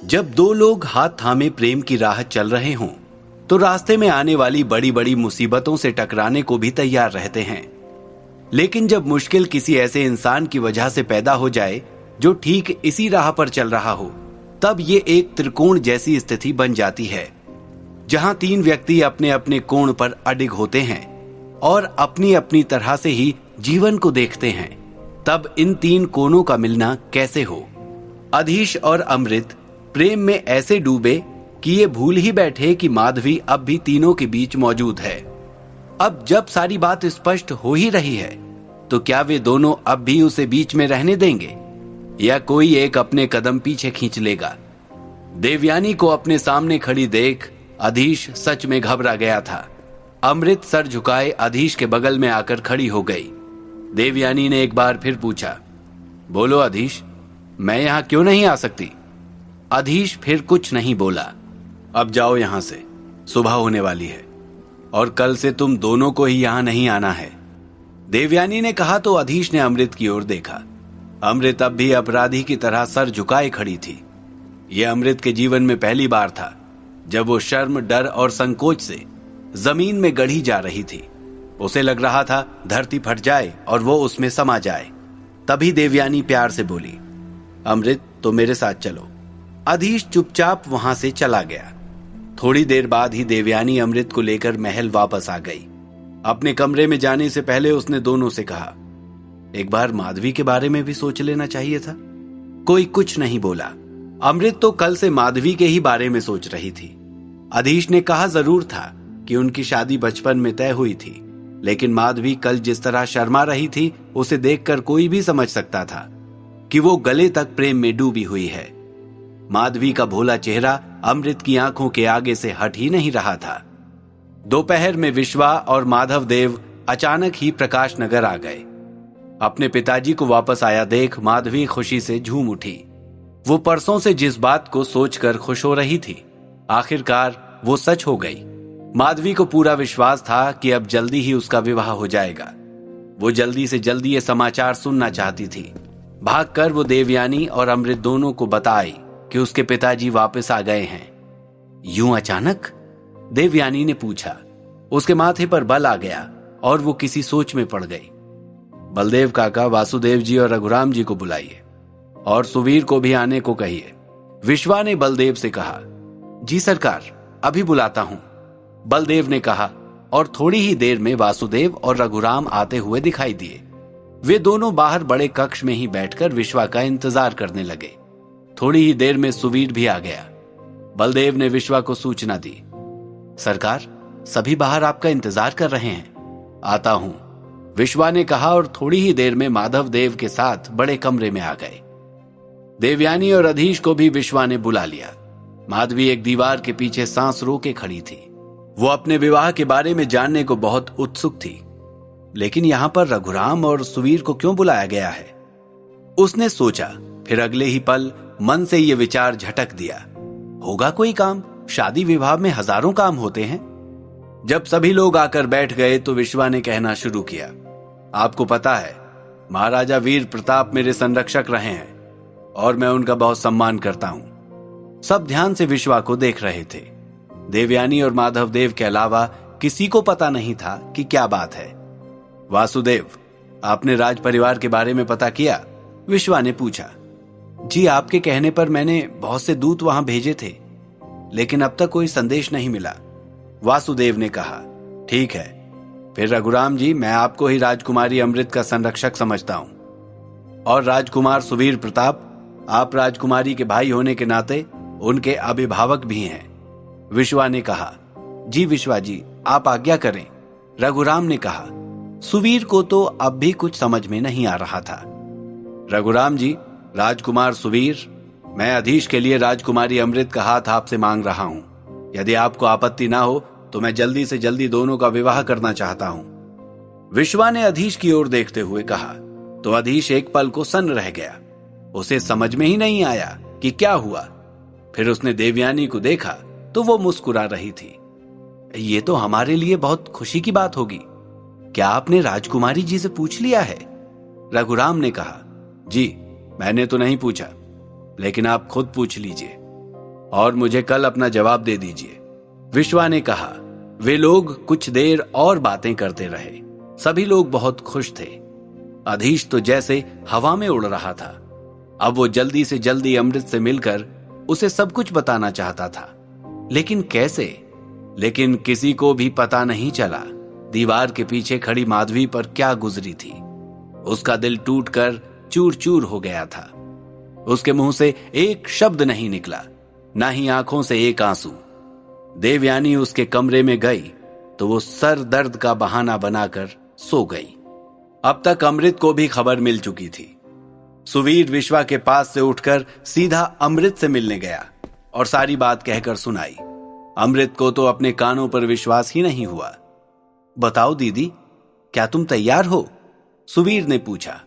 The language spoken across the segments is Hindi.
जब दो लोग हाथ थामे प्रेम की राह चल रहे हों तो रास्ते में आने वाली बड़ी बड़ी मुसीबतों से टकराने को भी तैयार रहते हैं। लेकिन जब मुश्किल किसी ऐसे इंसान की वजह से पैदा हो जाए जो ठीक इसी राह पर चल रहा हो, तब ये एक त्रिकोण जैसी स्थिति बन जाती है, जहां तीन व्यक्ति अपने अपने कोण पर अडिग होते हैं और अपनी अपनी तरह से ही जीवन को देखते हैं। तब इन तीन कोणों का मिलना कैसे हो? अधीश और अमृत प्रेम में ऐसे डूबे कि ये भूल ही बैठे कि माधवी अब भी तीनों के बीच मौजूद है। अब जब सारी बात स्पष्ट हो ही रही है तो क्या वे दोनों अब भी उसे बीच में रहने देंगे या कोई एक अपने कदम पीछे खींच लेगा? देवयानी को अपने सामने खड़ी देख अधीश सच में घबरा गया था। अमृत सर झुकाए अधीश के बगल में आकर खड़ी हो गई। देवयानी ने एक बार फिर पूछा, बोलो अधीश, मैं यहां क्यों नहीं आ सकती? अधीश फिर कुछ नहीं बोला। अब जाओ यहां से, सुबह होने वाली है और कल से तुम दोनों को ही यहां नहीं आना है, देवयानी ने कहा तो अधीश ने अमृत की ओर देखा। अमृत अब भी अपराधी की तरह सर झुकाए खड़ी थी। यह अमृत के जीवन में पहली बार था जब वो शर्म, डर और संकोच से जमीन में गढ़ी जा रही थी। उसे लग रहा था धरती फट जाए और वो उसमें समा जाए। तभी देवयानी प्यार से बोली, अमृत तो मेरे साथ चलो। अधीश चुपचाप वहां से चला गया। थोड़ी देर बाद ही देवयानी अमृत को लेकर महल वापस आ गई। अपने कमरे में जाने से पहले उसने दोनों से कहा, एक बार माधवी के बारे में भी सोच लेना चाहिए था। कोई कुछ नहीं बोला। अमृत तो कल से माधवी के ही बारे में सोच रही थी। अधीश ने कहा जरूर था कि उनकी शादी बचपन में तय हुई थी, लेकिन माधवी कल जिस तरह शर्मा रही थी उसे देखकर कोई भी समझ सकता था कि वो गले तक प्रेम में डूबी हुई है। माधवी का भोला चेहरा अमृत की आंखों के आगे से हट ही नहीं रहा था। दोपहर में विश्वा और माधव देव अचानक ही प्रकाश नगर आ गए। अपने पिताजी को वापस आया देख माधवी खुशी से झूम उठी। वो परसों से जिस बात को सोचकर खुश हो रही थी, आखिरकार वो सच हो गई। माधवी को पूरा विश्वास था कि अब जल्दी ही उसका विवाह हो जाएगा। वो जल्दी से जल्दी ये समाचार सुनना चाहती थी। भागकर वो देवयानी और अमृत दोनों को बताई कि उसके पिताजी वापस आ गए हैं। यूं अचानक? देवयानी ने पूछा। उसके माथे पर बल आ गया और वो किसी सोच में पड़ गई। बलदेव काका, वासुदेव जी और रघुराम जी को बुलाइए और सुवीर को भी आने को कहिए, विश्वा ने बलदेव से कहा। जी सरकार, अभी बुलाता हूं, बलदेव ने कहा और थोड़ी ही देर में वासुदेव और रघुराम आते हुए दिखाई दिए। वे दोनों बाहर बड़े कक्ष में ही बैठकर विश्वा का इंतजार करने लगे। थोड़ी ही देर में सुवीर भी आ गया। बलदेव ने विश्वा को सूचना दी, सरकार, सभी बाहर आपका इंतजार कर रहे हैं। आता हूं, विश्वा ने कहा और थोड़ी ही देर में माधव देव के साथ बड़े कमरे में आ गए। देवयानी और अधीश को भी विश्वा ने बुला लिया। माधवी एक दीवार के पीछे सांस रोके खड़ी थी। वो अपने विवाह के बारे में जानने को बहुत उत्सुक थी, लेकिन यहां पर रघुराम और सुवीर को क्यों बुलाया गया है? उसने सोचा। फिर अगले ही पल मन से ये विचार झटक दिया, होगा कोई काम? शादी विवाह में हजारों काम होते हैं। जब सभी लोग आकर बैठ गए तो विश्वा ने कहना शुरू किया, आपको पता है, महाराजा वीर प्रताप मेरे संरक्षक रहे हैं और मैं उनका बहुत सम्मान करता हूं। सब ध्यान से विश्वा को देख रहे थे। देवयानी और माधव देव के अलावा किसी को पता नहीं था कि क्या बात है। वासुदेव, आपने राज परिवार के बारे में पता किया? विश्वा ने पूछा। जी, आपके कहने पर मैंने बहुत से दूत वहां भेजे थे, लेकिन अब तक कोई संदेश नहीं मिला, वासुदेव ने कहा। ठीक है, फिर रघुराम जी, मैं आपको ही राजकुमारी अमृत का संरक्षक समझता हूं और राजकुमार सुवीर प्रताप, आप राजकुमारी के भाई होने के नाते उनके अभिभावक भी हैं, विश्वा ने कहा। जी विश्वा जी, आप आज्ञा करें, रघुराम ने कहा। सुवीर को तो अब भी कुछ समझ में नहीं आ रहा था। रघुराम जी, राजकुमार सुवीर, मैं अधीश के लिए राजकुमारी अमृत का हाथ आपसे मांग रहा हूं। यदि आपको आपत्ति ना हो तो मैं जल्दी से जल्दी दोनों का विवाह करना चाहता हूं, विश्वा ने अधीश की ओर देखते हुए कहा। तो अधीश एक पल को सन्न रह गया। उसे समझ में ही नहीं आया कि क्या हुआ। फिर उसने देवयानी को देखा तो वो मुस्कुरा रही थी। ये तो हमारे लिए बहुत खुशी की बात होगी। क्या आपने राजकुमारी जी से पूछ लिया है? रघुराम ने कहा। जी, मैंने तो नहीं पूछा, लेकिन आप खुद पूछ लीजिए। और मुझे कल अपना जवाब दे दीजिए, विश्वा ने कहा। वे लोग कुछ देर और बातें करते रहे। सभी लोग बहुत खुश थे। अधीश तो जैसे हवा में उड़ रहा था। अब वो जल्दी से जल्दी अमृत से मिलकर उसे सब कुछ बताना चाहता था, लेकिन कैसे? लेकिन किसी को भी पता नहीं चला दीवार के पीछे खड़ी माधवी पर क्या गुजरी थी। उसका दिल टूटकर चूर चूर हो गया था। उसके मुंह से एक शब्द नहीं निकला, ना ही आंखों से एक आंसू। देवयानी उसके कमरे में गई तो वो सर दर्द का बहाना बनाकर सो गई। अब तक अमृत को भी खबर मिल चुकी थी। सुवीर विश्वा के पास से उठकर सीधा अमृत से मिलने गया और सारी बात कहकर सुनाई। अमृत को तो अपने कानों पर विश्वास ही नहीं हुआ। बताओ दीदी, क्या तुम तैयार हो? सुवीर ने पूछा।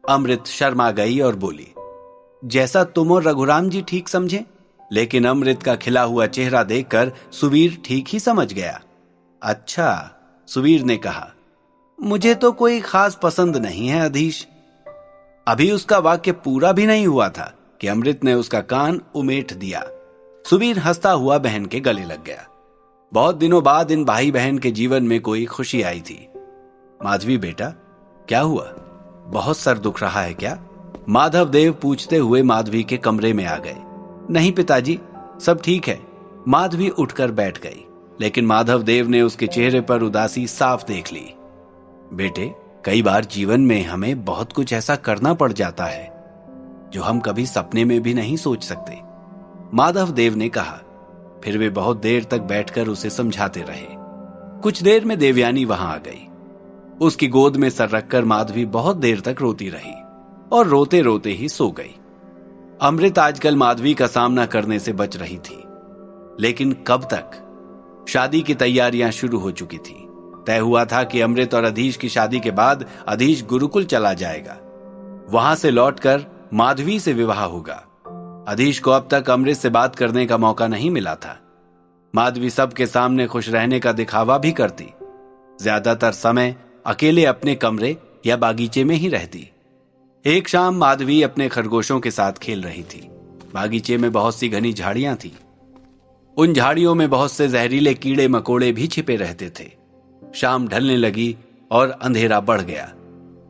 अमृत शर्मा गई और बोली, जैसा तुम और रघुराम जी ठीक समझे। लेकिन अमृत का खिला हुआ चेहरा देखकर सुवीर ठीक ही समझ गया। अच्छा, सुवीर ने कहा, मुझे तो कोई खास पसंद नहीं है अधीश। अभी उसका वाक्य पूरा भी नहीं हुआ था कि अमृत ने उसका कान उमेट दिया। सुवीर हंसता हुआ बहन के गले लग गया। बहुत दिनों बाद इन भाई बहन के जीवन में कोई खुशी आई थी। माधवी बेटा, क्या हुआ? बहुत सर दुख रहा है क्या? माधव देव पूछते हुए माधवी के कमरे में आ गए। नहीं पिताजी, सब ठीक है। माधवी उठकर बैठ गई, लेकिन माधव देव ने उसके चेहरे पर उदासी साफ देख ली। बेटे, कई बार जीवन में हमें बहुत कुछ ऐसा करना पड़ जाता है जो हम कभी सपने में भी नहीं सोच सकते, माधव देव ने कहा। फिर वे बहुत देर तक बैठकर उसे समझाते रहे। कुछ देर में देवयानी वहां आ गई। उसकी गोद में सर रखकर माधवी बहुत देर तक रोती रही और रोते रोते ही सो गई। अमृत आजकल माधवी का सामना करने से बच रही थी, लेकिन कब तक? शादी की तैयारियां शुरू हो चुकी थी। तय हुआ था कि अमृत और अधीश की शादी के बाद अधीश गुरुकुल चला जाएगा। वहां से लौटकर माधवी से विवाह होगा। अधीश को अब तक अमृत से बात करने का मौका नहीं मिला था। माधवी सबके सामने खुश रहने का दिखावा भी करती। ज्यादातर समय अकेले अपने कमरे या बागीचे में ही रहती। एक शाम माधवी अपने खरगोशों के साथ खेल रही थी। बागीचे में बहुत सी घनी झाड़ियां थी। उन झाड़ियों में बहुत से जहरीले कीड़े मकोड़े भी छिपे रहते थे। शाम ढलने लगी और अंधेरा बढ़ गया।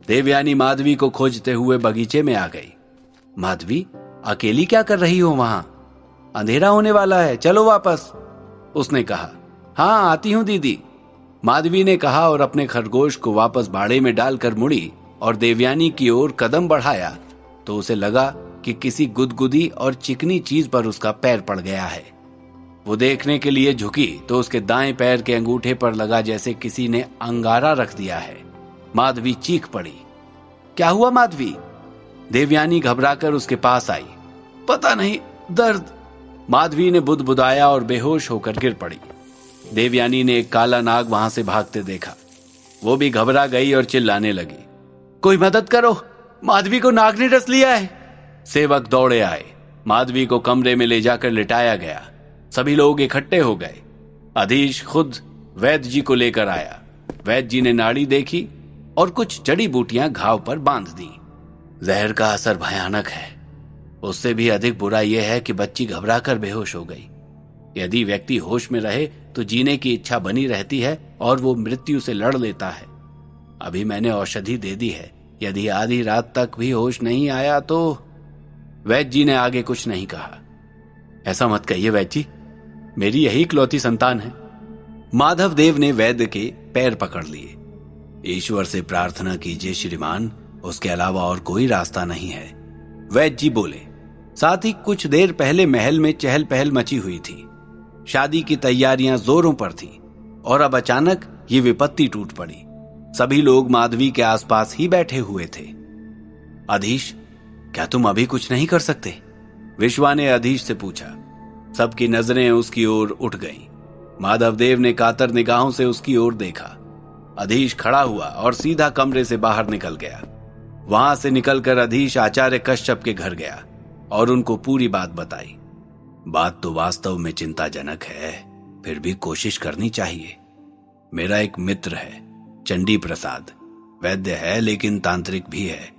देवयानी माधवी को खोजते हुए बगीचे में आ गई। माधवी, अकेली क्या कर रही हो वहां? अंधेरा होने वाला है, चलो वापस, उसने कहा। हाँ, आती हूं दीदी, माधवी ने कहा और अपने खरगोश को वापस बाड़े में डालकर मुड़ी और देवयानी की ओर कदम बढ़ाया तो उसे लगा कि किसी गुदगुदी और चिकनी चीज पर उसका पैर पड़ गया है। वो देखने के लिए झुकी तो उसके दाएं पैर के अंगूठे पर लगा जैसे किसी ने अंगारा रख दिया है। माधवी चीख पड़ी। क्या हुआ माधवी? देवयानी घबराकर उसके पास आई। पता नहीं, दर्द, माधवी ने बुदबुदाया और बेहोश होकर गिर पड़ी। देवयानी ने एक काला नाग वहां से भागते देखा। वो भी घबरा गई और चिल्लाने लगी, कोई मदद करो, माधवी को नाग ने डस लिया है। सेवक दौड़े आए। माधवी को कमरे में ले जाकर लिटाया गया। सभी लोग इकट्ठे हो गए। अधीश खुद वैद्य जी को लेकर आया। वैद्य जी ने नाड़ी देखी और कुछ जड़ी बूटियां घाव पर बांध दी। जहर का असर भयानक है। उससे भी अधिक बुरा यह है कि बच्ची घबराकर बेहोश हो गई। यदि व्यक्ति होश में रहे तो जीने की इच्छा बनी रहती है और वो मृत्यु से लड़ लेता है। अभी मैंने औषधि दे दी है, यदि आधी रात तक भी होश नहीं आया तो। वैद्य जी ने आगे कुछ नहीं कहा। ऐसा मत कहिए वैद्य जी, मेरी यही इकलौती संतान है। माधव देव ने वैद्य के पैर पकड़ लिए। ईश्वर से प्रार्थना कीजिए श्रीमान, उसके अलावा और कोई रास्ता नहीं है, वैद्य जी बोले। साथ ही कुछ देर पहले महल में चहल पहल मची हुई थी। शादी की तैयारियां जोरों पर थी और अब अचानक ये विपत्ति टूट पड़ी। सभी लोग माधवी के आसपास ही बैठे हुए थे। अधीश, क्या तुम अभी कुछ नहीं कर सकते? विश्वा ने अधीश से पूछा। सबकी नजरें उसकी ओर उठ गईं। माधव देव ने कातर निगाहों से उसकी ओर देखा। अधीश खड़ा हुआ और सीधा कमरे से बाहर निकल गया। वहां से निकलकर अधीश आचार्य कश्यप के घर गया और उनको पूरी बात बताई। बात तो वास्तव में चिंताजनक है, फिर भी कोशिश करनी चाहिए। मेरा एक मित्र है, चंडी प्रसाद, वैद्य है लेकिन तांत्रिक भी है।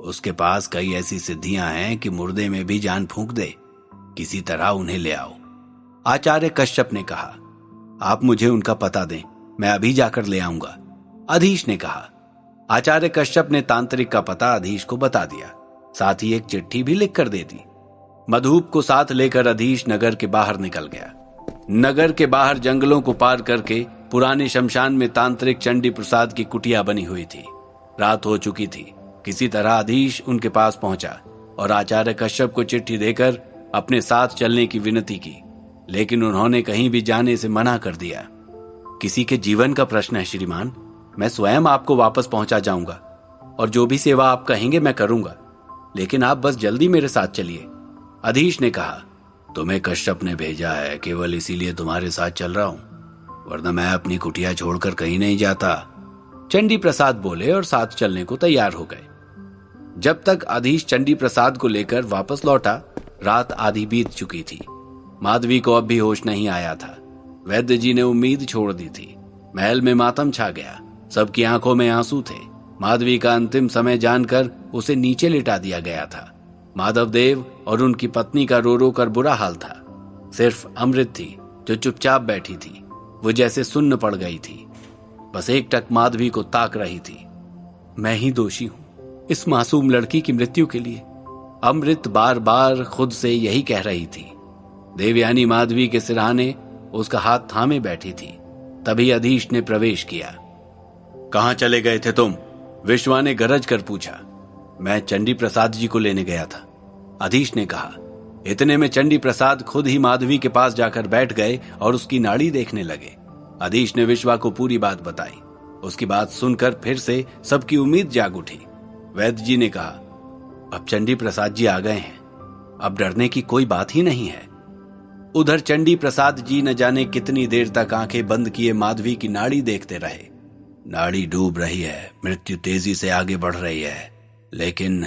उसके पास कई ऐसी सिद्धियां हैं कि मुर्दे में भी जान फूंक दे। किसी तरह उन्हें ले आओ। आचार्य कश्यप ने कहा, आप मुझे उनका पता दें, मैं अभी जाकर ले आऊंगा। अधीश ने कहा। आचार्य कश्यप ने तांत्रिक का पता अधीश को बता दिया, साथ ही एक चिट्ठी भी लिख कर दे दी। मधुप को साथ लेकर अधीश नगर के बाहर निकल गया। नगर के बाहर जंगलों को पार करके पुराने शमशान में तांत्रिक चंडी प्रसाद की कुटिया बनी हुई थी। रात हो चुकी थी। किसी तरह अधीश उनके पास पहुंचा और आचार्य कश्यप को चिट्ठी देकर अपने साथ चलने की विनती की, लेकिन उन्होंने कहीं भी जाने से मना कर दिया। किसी के जीवन का प्रश्न है श्रीमान, मैं स्वयं आपको वापस पहुंचा जाऊंगा और जो भी सेवा आप कहेंगे मैं करूंगा, लेकिन आप बस जल्दी मेरे साथ चलिए। अधीश ने कहा, तुम्हें कश्यप ने भेजा है, केवल इसीलिए तुम्हारे साथ चल रहा हूं, वरना मैं अपनी कुटिया छोड़कर कहीं नहीं जाता। चंडी प्रसाद बोले और साथ चलने को तैयार हो गए। जब तक अधीश चंडी प्रसाद को लेकर वापस लौटा, रात आधी बीत चुकी थी। माधवी को अब भी होश नहीं आया था। वैद्य जी ने उम्मीद छोड़ दी थी। महल में मातम छा गया, सबकी आंखों में आंसू थे। माधवी का अंतिम समय जानकर उसे नीचे लिटा दिया गया था। माधव देव और उनकी पत्नी का रो रो कर बुरा हाल था। सिर्फ अमृत थी जो चुपचाप बैठी थी। वो जैसे सुन्न पड़ गई थी, बस एक टक माधवी को ताक रही थी। मैं ही दोषी हूं इस मासूम लड़की की मृत्यु के लिए, अमृत बार बार खुद से यही कह रही थी। देवयानी माधवी के सिरहाने उसका हाथ थामे बैठी थी। तभी अधीश ने प्रवेश किया। कहां चले गए थे तुम? विश्वा ने गरज कर पूछा। मैं चंडी प्रसाद जी को लेने गया था, अधीश ने कहा। इतने में चंडी प्रसाद खुद ही माधवी के पास जाकर बैठ गए और उसकी नाड़ी देखने लगे। अधीश ने विश्वा को पूरी बात बताई। उसकी बात सुनकर फिर से सबकी उम्मीद जाग उठी। वैद्य जी ने कहा, अब चंडी प्रसाद जी आ गए हैं, अब डरने की कोई बात ही नहीं है। उधर चंडी प्रसाद जी न जाने कितनी देर तक आंखें बंद किए माधवी की नाड़ी देखते रहे। नाड़ी डूब रही है, मृत्यु तेजी से आगे बढ़ रही है, लेकिन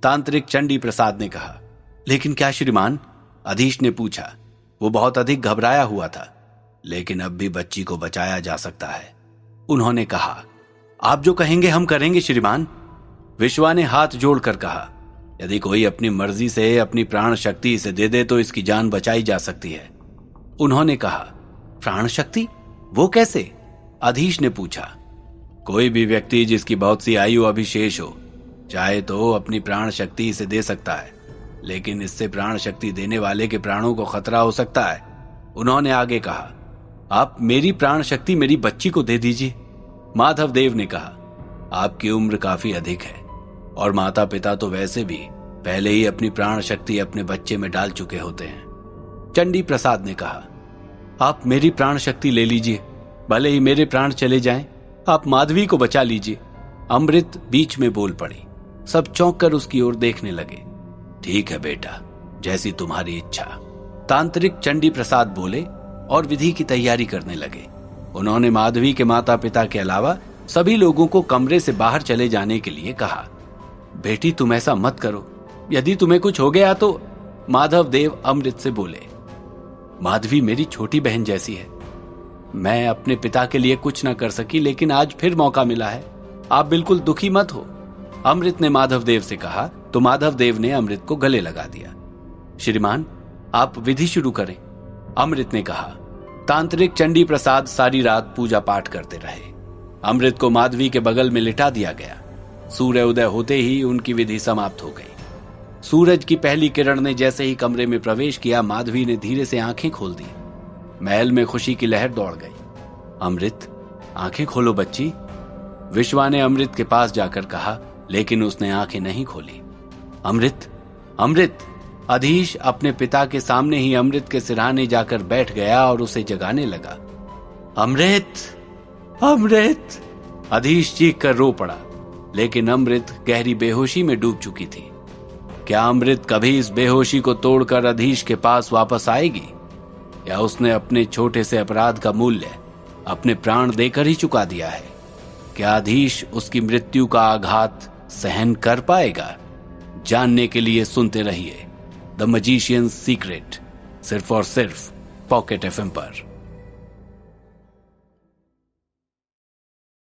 तांत्रिक चंडी प्रसाद ने कहा। लेकिन क्या श्रीमान? अधीश ने पूछा। वो बहुत अधिक घबराया हुआ था। लेकिन अब भी बच्ची को बचाया जा सकता है, उन्होंने कहा। आप जो कहेंगे हम करेंगे श्रीमान, विश्वा ने हाथ जोड़कर कहा। यदि कोई अपनी मर्जी से अपनी प्राण शक्ति इसे दे दे तो इसकी जान बचाई जा सकती है, उन्होंने कहा। प्राण शक्ति? वो कैसे? अधीश ने पूछा। कोई भी व्यक्ति जिसकी बहुत सी आयु अभी शेष हो, चाहे तो अपनी प्राण शक्ति इसे दे सकता है, लेकिन इससे प्राण शक्ति देने वाले के प्राणों को खतरा हो सकता है, उन्होंने आगे कहा। आप मेरी प्राण शक्ति मेरी बच्ची को दे दीजिए, माधव देव ने कहा। आपकी उम्र काफी अधिक है और माता पिता तो वैसे भी पहले ही अपनी प्राण शक्ति अपने बच्चे में डाल चुके होते हैं, चंडी प्रसाद ने कहा। आप मेरी प्राण शक्ति ले लीजिए, भले ही मेरे प्राण चले जाएं, आप माधवी को बचा लीजिए, अमृत बीच में बोल पड़ी। सब चौंक कर उसकी ओर देखने लगे। ठीक है बेटा, जैसी तुम्हारी इच्छा, तांत्रिक चंडी प्रसाद बोले और विधि की तैयारी करने लगे। उन्होंने माधवी के माता पिता के अलावा सभी लोगों को कमरे से बाहर चले जाने के लिए कहा। बेटी तुम ऐसा मत करो, यदि तुम्हें कुछ हो गया तो, माधव देव अमृत से बोले। माधवी मेरी छोटी बहन जैसी है, मैं अपने पिता के लिए कुछ न कर सकी, लेकिन आज फिर मौका मिला है, आप बिल्कुल दुखी मत हो, अमृत ने माधव देव से कहा। तो माधव देव ने अमृत को गले लगा दिया। श्रीमान आप विधि शुरू करें, अमृत ने कहा। तांत्रिक चंडी प्रसाद सारी रात पूजा पाठ करते रहे। अमृत को माधवी के बगल में लिटा दिया गया। सूर्य उदय होते ही उनकी विधि समाप्त हो गई। सूरज की पहली किरण ने जैसे ही कमरे में प्रवेश किया, माधवी ने धीरे से आंखें खोल दी। महल में खुशी की लहर दौड़ गई। अमृत आंखें खोलो बच्ची, विश्वा ने अमृत के पास जाकर कहा, लेकिन उसने आंखें नहीं खोली। अमृत, अमृत, अधीश अपने पिता के सामने ही अमृत के सिरहाने जाकर बैठ गया और उसे जगाने लगा। अमृत, अमृत, अधीश चीख कर रो पड़ा, लेकिन अमृत गहरी बेहोशी में डूब चुकी थी। क्या अमृत कभी इस बेहोशी को तोड़कर अधीश के पास वापस आएगी, या उसने अपने छोटे से अपराध का मूल्य अपने प्राण देकर ही चुका दिया है? क्या अधीश उसकी मृत्यु का आघात सहन कर पाएगा? जानने के लिए सुनते रहिए द मैजिशियंस सीक्रेट, सिर्फ और सिर्फ पॉकेट FM पर।